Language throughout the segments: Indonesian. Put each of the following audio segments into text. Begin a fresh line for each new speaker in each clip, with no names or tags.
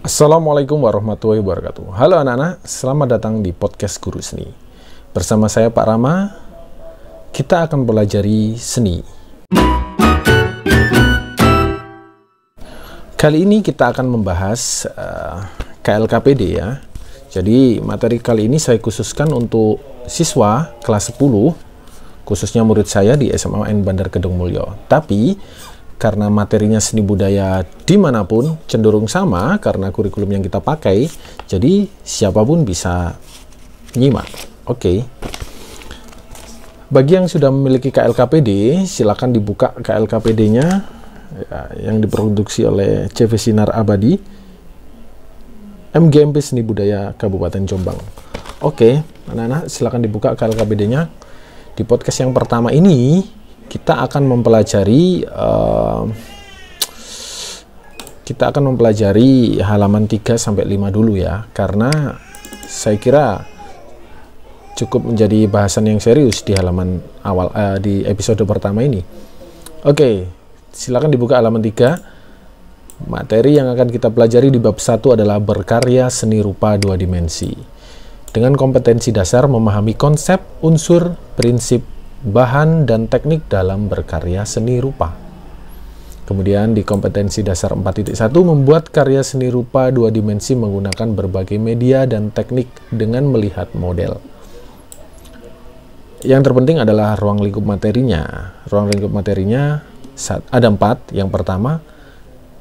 Assalamualaikum warahmatullahi wabarakatuh. Halo anak-anak, selamat datang di podcast Guru Seni. Bersama saya Pak Rama, kita akan pelajari seni. Kali ini kita akan membahas KLKPD ya. Jadi materi kali ini saya khususkan untuk siswa kelas 10, khususnya murid saya di SMA UN Bandar Kedung Mulyo. Tapi karena materinya seni budaya dimanapun cenderung sama karena kurikulum yang kita pakai, jadi siapapun bisa nyimak. Oke. Bagi yang sudah memiliki KLKPD, silakan dibuka KLKPD-nya ya, yang diproduksi oleh CV Sinar Abadi, MGMP Seni Budaya Kabupaten Jombang. Oke, anak-anak silakan dibuka KLKPD-nya. Di podcast yang pertama ini kita akan mempelajari halaman 3 sampai 5 dulu ya, karena saya kira cukup menjadi bahasan yang serius di halaman awal di episode pertama ini. Oke, silakan dibuka halaman 3. Materi yang akan kita pelajari di bab 1 adalah berkarya seni rupa 2 dimensi. Dengan kompetensi dasar memahami konsep, unsur, prinsip, bahan dan teknik dalam berkarya seni rupa. Kemudian di kompetensi dasar 4.1 membuat karya seni rupa 2 dimensi menggunakan berbagai media dan teknik dengan melihat model. Yang terpenting adalah ruang lingkup materinya. Ruang lingkup materinya ada 4. Yang pertama,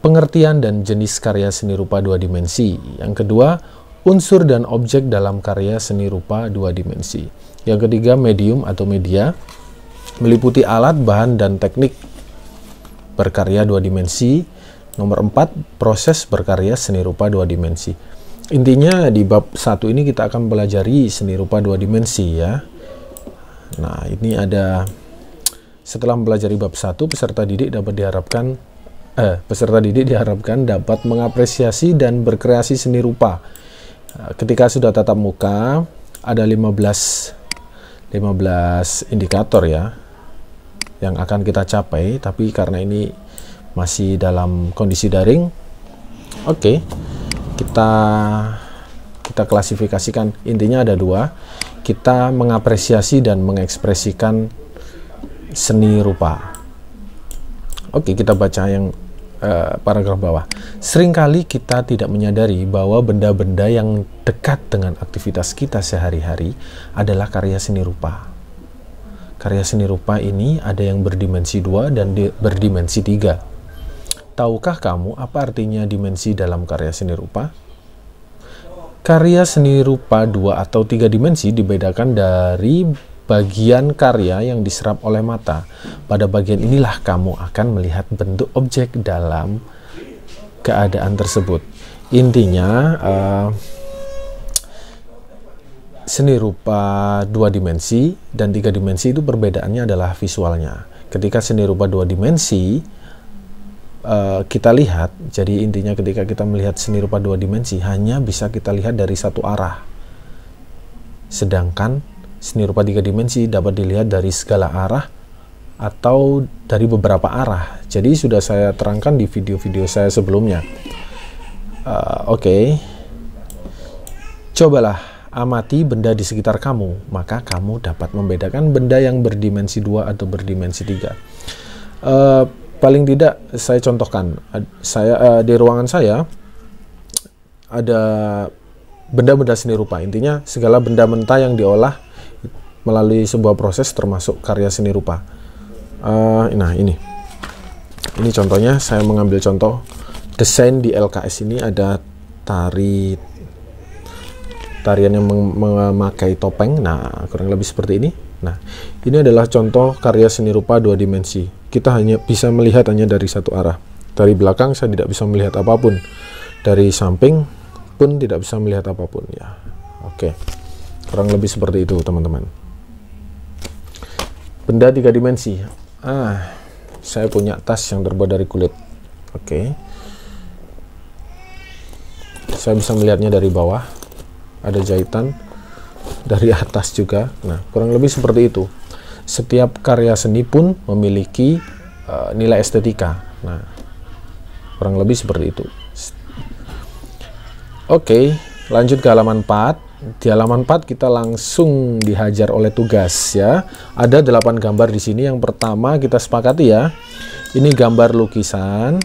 pengertian dan jenis karya seni rupa 2 dimensi. Yang kedua, unsur dan objek dalam karya seni rupa 2 dimensi. Yang ketiga, medium atau media, meliputi alat, bahan, dan teknik berkarya 2 dimensi. Nomor 4, proses berkarya seni rupa 2 dimensi. Intinya di bab 1 ini kita akan pelajari seni rupa 2 dimensi ya. Nah, ini ada, setelah mempelajari bab 1, peserta didik diharapkan dapat mengapresiasi dan berkreasi seni rupa. Ketika sudah tatap muka, ada 15 indikator ya yang akan kita capai, tapi karena ini masih dalam kondisi daring, oke, kita klasifikasikan. Intinya ada 2, kita mengapresiasi dan mengekspresikan seni rupa. Oke, kita baca yang paragraf bawah. Seringkali kita tidak menyadari bahwa benda-benda yang dekat dengan aktivitas kita sehari-hari adalah karya seni rupa. Karya seni rupa ini ada yang berdimensi 2 dan berdimensi 3. Tahukah kamu apa artinya dimensi dalam karya seni rupa? Karya seni rupa 2 atau 3 dimensi dibedakan dari bagian karya yang diserap oleh mata. Pada bagian inilah kamu akan melihat bentuk objek dalam keadaan tersebut. Intinya seni rupa 2 dimensi dan 3 dimensi itu perbedaannya adalah visualnya. Ketika seni rupa 2 dimensi kita lihat, jadi intinya ketika kita melihat seni rupa 2 dimensi hanya bisa kita lihat dari satu arah. Sedangkan seni rupa 3 dimensi dapat dilihat dari segala arah atau dari beberapa arah. Jadi sudah saya terangkan di video-video saya sebelumnya. Oke. Cobalah amati benda di sekitar kamu, maka kamu dapat membedakan benda yang berdimensi 2 atau berdimensi 3. Paling tidak saya contohkan. Di ruangan saya ada benda-benda seni rupa. Intinya segala benda mentah yang diolah melalui sebuah proses termasuk karya seni rupa. Nah ini contohnya, saya mengambil contoh desain di LKS. Ini ada tarian yang memakai topeng. Nah, kurang lebih seperti ini. Nah, ini adalah contoh karya seni rupa 2 dimensi. Kita hanya bisa melihat hanya dari satu arah. Dari belakang saya tidak bisa melihat apapun. Dari samping pun tidak bisa melihat apapun ya. Oke. Kurang lebih seperti itu, teman-teman. Benda 3 dimensi. Saya punya tas yang terbuat dari kulit. Oke. Saya bisa melihatnya dari bawah. Ada jahitan dari atas juga. Nah, kurang lebih seperti itu. Setiap karya seni pun memiliki nilai estetika. Nah, kurang lebih seperti itu. Oke, lanjut ke halaman 4. Di halaman 4 kita langsung dihajar oleh tugas ya. Ada 8 gambar di sini. Yang pertama kita sepakati ya. Ini gambar lukisan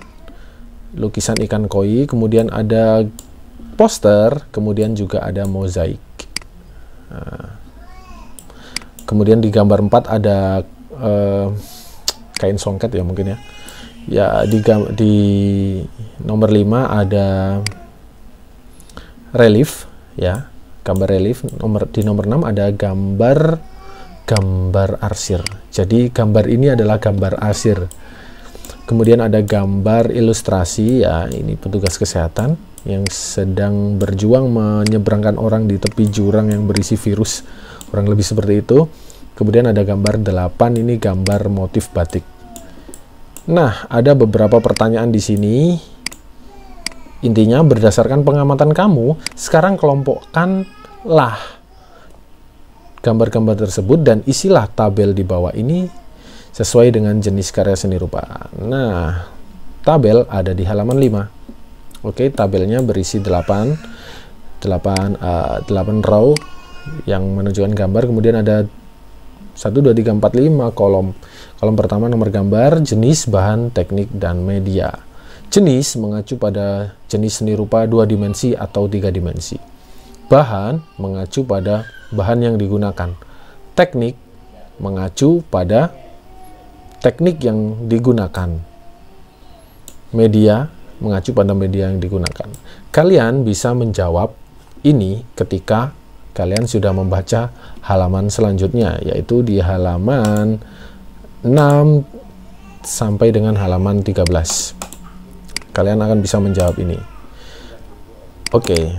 ikan koi, kemudian ada poster, kemudian juga ada mozaik. Nah, kemudian di gambar 4 ada kain songket ya mungkin ya. Ya di nomor 5 ada relief ya, gambar relief. Di nomor 6 ada gambar arsir. Jadi gambar ini adalah gambar arsir. Kemudian ada gambar ilustrasi ya, ini petugas kesehatan yang sedang berjuang menyeberangkan orang di tepi jurang yang berisi virus, kurang lebih seperti itu. Kemudian ada gambar 8, ini gambar motif batik. Nah, ada beberapa pertanyaan di sini. Intinya berdasarkan pengamatan kamu, sekarang kelompokkanlah gambar-gambar tersebut dan isilah tabel di bawah ini sesuai dengan jenis karya seni rupa. Nah, tabel ada di halaman 5. Oke, tabelnya berisi 8 row yang menunjukkan gambar. Kemudian ada 1, 2, 3, 4, 5 kolom. Kolom pertama nomor gambar, jenis, bahan, teknik, dan media. Jenis mengacu pada jenis seni rupa 2 dimensi atau 3 dimensi. Bahan mengacu pada bahan yang digunakan. Teknik mengacu pada teknik yang digunakan. Media mengacu pada media yang digunakan. Kalian bisa menjawab ini ketika kalian sudah membaca halaman selanjutnya, yaitu di halaman 6 sampai dengan halaman 13. Kalian akan bisa menjawab ini. Oke,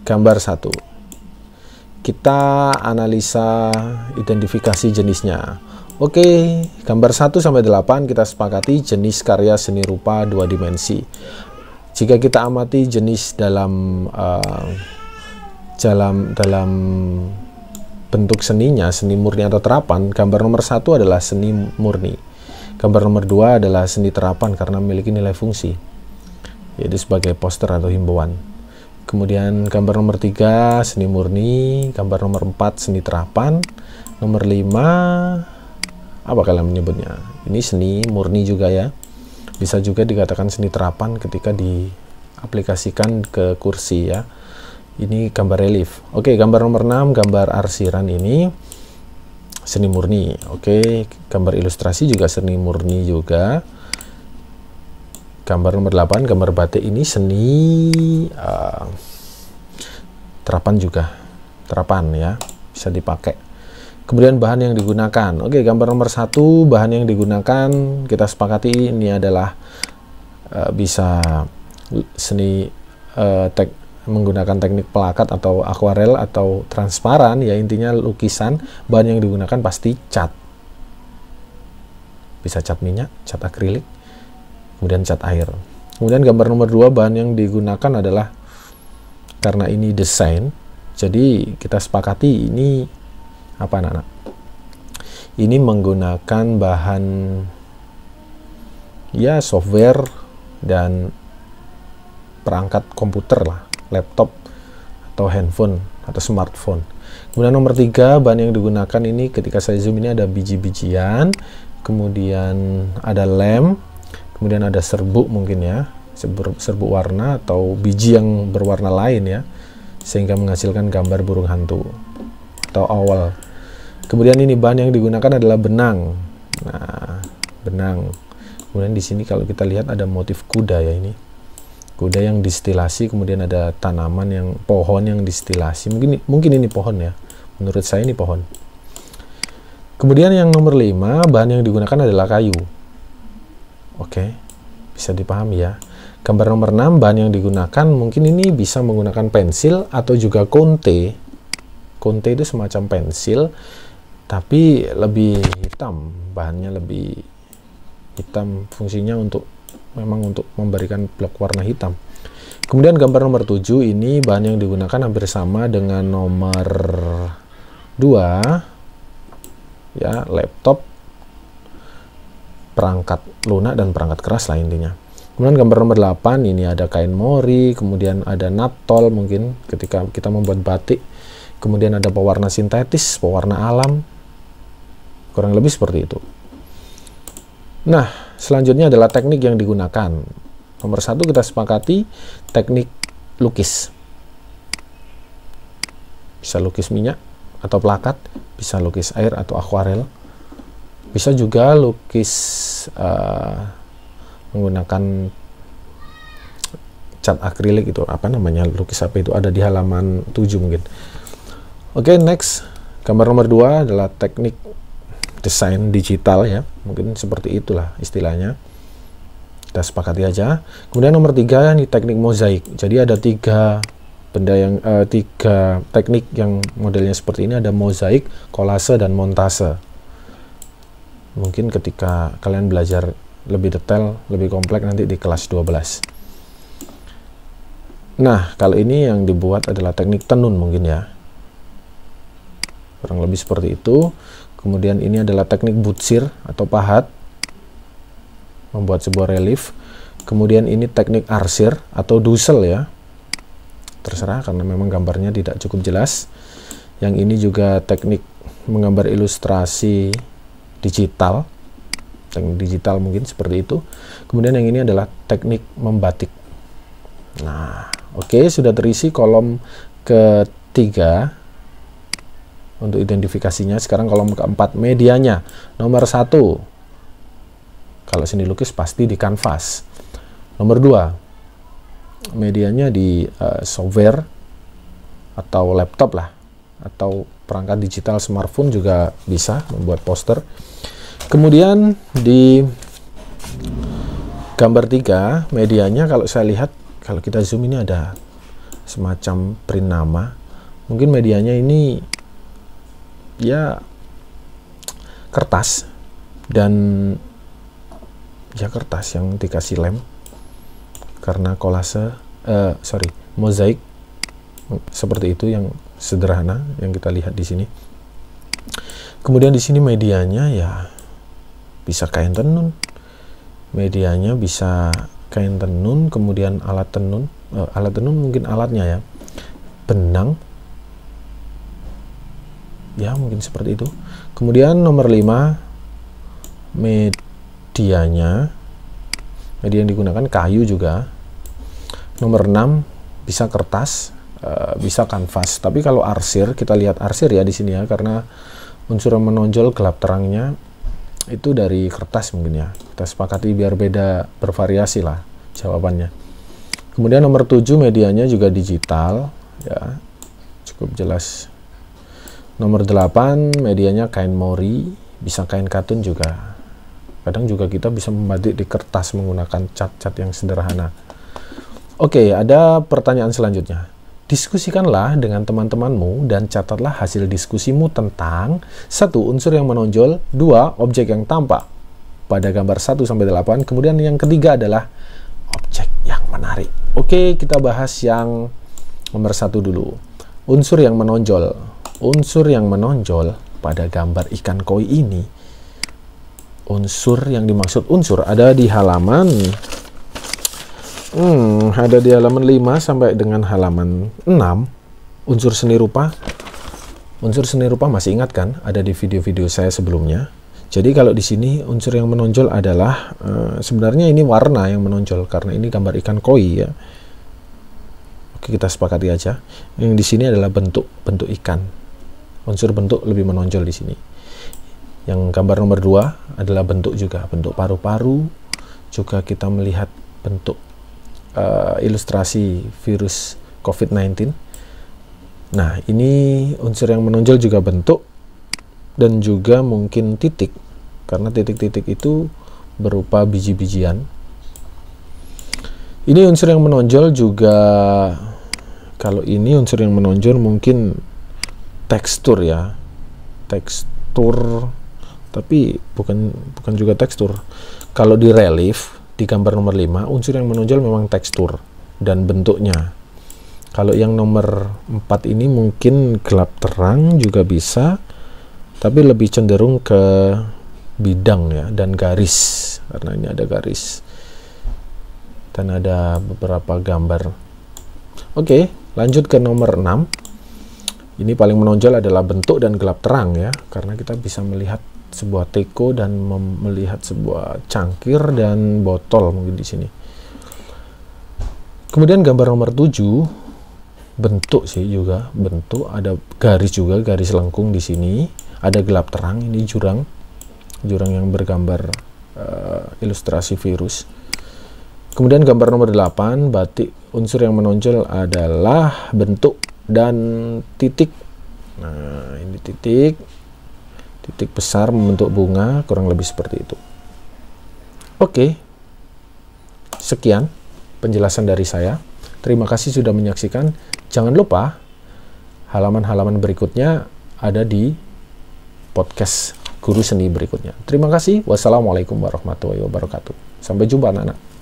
gambar 1. Kita analisa identifikasi jenisnya. Oke, gambar 1 sampai 8 kita sepakati jenis karya seni rupa 2 dimensi. Jika kita amati jenis dalam bentuk seninya, seni murni atau terapan, gambar nomor 1 adalah seni murni. Gambar nomor 2 adalah seni terapan karena memiliki nilai fungsi, yaitu sebagai poster atau himbauan. Kemudian gambar nomor 3 seni murni, gambar nomor 4 seni terapan, nomor 5 apa kalian menyebutnya? Ini seni murni juga ya. Bisa juga dikatakan seni terapan ketika diaplikasikan ke kursi ya. Ini gambar relief. Oke, gambar nomor 6 gambar arsiran ini seni murni. Oke, gambar ilustrasi juga seni murni juga. Gambar nomor 8 gambar batik ini seni terapan juga. Terapan ya, bisa dipakai. Kemudian bahan yang digunakan. Oke, gambar nomor 1 bahan yang digunakan kita sepakati ini adalah bisa seni menggunakan teknik pelakat atau akuarel atau transparan ya, intinya lukisan. Bahan yang digunakan pasti cat, bisa cat minyak, cat akrilik, kemudian cat air. Kemudian gambar nomor 2 bahan yang digunakan adalah, karena ini desain, jadi kita sepakati ini apa anak-anak, ini menggunakan bahan ya software dan perangkat komputer lah, laptop atau handphone atau smartphone. Kemudian nomor 3 bahan yang digunakan ini ketika saya zoom ini ada biji-bijian, kemudian ada lem, kemudian ada serbuk mungkin ya, serbuk warna atau biji yang berwarna lain ya, sehingga menghasilkan gambar burung hantu atau owl. Kemudian ini bahan yang digunakan adalah benang. Nah, benang. Kemudian di sini kalau kita lihat ada motif kuda ya, ini kuda yang distilasi, kemudian ada tanaman yang pohon yang distilasi. Mungkin ini pohon ya. Menurut saya ini pohon. Kemudian yang nomor 5 bahan yang digunakan adalah kayu. Oke, bisa dipahami ya. Gambar nomor 6 bahan yang digunakan mungkin ini bisa menggunakan pensil atau juga konte. Konte itu semacam pensil tapi lebih hitam, bahannya lebih hitam, fungsinya memang untuk memberikan blok warna hitam. Kemudian gambar nomor 7 ini bahan yang digunakan hampir sama dengan nomor 2 ya, laptop, perangkat lunak dan perangkat keras lah intinya. Kemudian gambar nomor 8 ini ada kain mori, kemudian ada natol mungkin ketika kita membuat batik. Kemudian ada pewarna sintetis, pewarna alam. Kurang lebih seperti itu. Nah, selanjutnya adalah teknik yang digunakan. Nomor 1 kita sepakati teknik lukis. Bisa lukis minyak atau plakat, bisa lukis air atau akuarel. Bisa juga lukis menggunakan cat akrilik, itu apa namanya, lukis apa itu, ada di halaman 7 mungkin. Oke, next. Gambar nomor 2 adalah teknik desain digital ya, mungkin seperti itulah istilahnya, kita sepakati aja. Kemudian nomor 3 ini teknik mozaik. Jadi ada 3 benda yang 3 teknik yang modelnya seperti ini, ada mozaik, kolase, dan montase. Mungkin ketika kalian belajar lebih detail, lebih kompleks nanti di kelas 12. Nah, kalau ini yang dibuat adalah teknik tenun mungkin ya. Kurang lebih seperti itu. Kemudian ini adalah teknik butsir atau pahat, membuat sebuah relief. Kemudian ini teknik arsir atau dusel ya. Terserah karena memang gambarnya tidak cukup jelas. Yang ini juga teknik menggambar ilustrasi digital. Teknik digital mungkin seperti itu. Kemudian yang ini adalah teknik membatik. Nah, oke, sudah terisi kolom ketiga untuk identifikasinya. Sekarang kolom keempat, medianya. Nomor 1, kalau seni lukis pasti di kanvas. Nomor 2, medianya di software atau laptop lah, atau perangkat digital smartphone juga bisa membuat poster. Kemudian di gambar 3, medianya kalau saya lihat, kalau kita zoom ini ada semacam print nama. Mungkin medianya ini ya kertas, dan ya kertas yang dikasih lem karena kolase, mozaik seperti itu yang sederhana yang kita lihat di sini. Kemudian di sini medianya ya bisa kain tenun, medianya bisa kain tenun, kemudian alat tenun mungkin alatnya ya, benang ya, mungkin seperti itu. Kemudian nomor 5, media yang digunakan kayu juga. Nomor 6, bisa kertas, bisa kanvas. Tapi kalau arsir, kita lihat arsir ya di sini ya, karena unsur yang menonjol gelap terangnya itu dari kertas mungkin ya. Kita sepakati biar beda, bervariasi lah jawabannya. Kemudian nomor 7, medianya juga digital ya, cukup jelas. Nomor 8, medianya kain mori, bisa kain katun juga. Kadang juga kita bisa membatik di kertas menggunakan cat-cat yang sederhana. Oke, ada pertanyaan selanjutnya. Diskusikanlah dengan teman-temanmu dan catatlah hasil diskusimu tentang 1. Unsur yang menonjol, 2. Objek yang tampak pada gambar 1-8, kemudian yang ketiga adalah objek yang menarik. Oke, kita bahas yang nomor 1 dulu. Unsur yang menonjol. Unsur yang menonjol pada gambar ikan koi ini, unsur yang dimaksud unsur ada di halaman 5 sampai dengan halaman 6. Unsur seni rupa. Unsur seni rupa masih ingat kan? Ada di video-video saya sebelumnya. Jadi kalau di sini unsur yang menonjol adalah sebenarnya ini warna yang menonjol karena ini gambar ikan koi ya. Oke, kita sepakati aja. Yang di sini adalah bentuk ikan. Unsur bentuk lebih menonjol di sini. Yang gambar nomor 2 adalah bentuk juga, bentuk paru-paru. Juga kita melihat bentuk ilustrasi virus COVID-19. Nah, ini unsur yang menonjol juga bentuk dan juga mungkin titik, karena titik-titik itu berupa biji-bijian. Ini unsur yang menonjol juga, kalau ini unsur yang menonjol mungkin tekstur ya, tekstur, tapi bukan juga tekstur. Kalau di relief di gambar nomor 5, unsur yang menonjol memang tekstur dan bentuknya. Kalau yang nomor 4 ini mungkin gelap terang juga bisa, tapi lebih cenderung ke bidang ya, dan garis, karena ini ada garis. dan ada beberapa gambar. Oke, lanjut ke nomor 6. Ini paling menonjol adalah bentuk dan gelap terang ya, karena kita bisa melihat sebuah teko dan melihat sebuah cangkir dan botol mungkin di sini. Kemudian gambar nomor 7, bentuk sih juga, bentuk, ada garis juga, garis lengkung di sini, ada gelap terang, ini jurang yang bergambar ilustrasi virus. Kemudian gambar nomor 8, batik, unsur yang menonjol adalah bentuk dan titik. Nah, ini titik besar membentuk bunga, kurang lebih seperti itu. Oke, sekian penjelasan dari saya. Terima kasih sudah menyaksikan. Jangan lupa halaman-halaman berikutnya ada di podcast Guru Seni berikutnya. Terima kasih. Wassalamualaikum warahmatullahi wabarakatuh. Sampai jumpa anak-anak.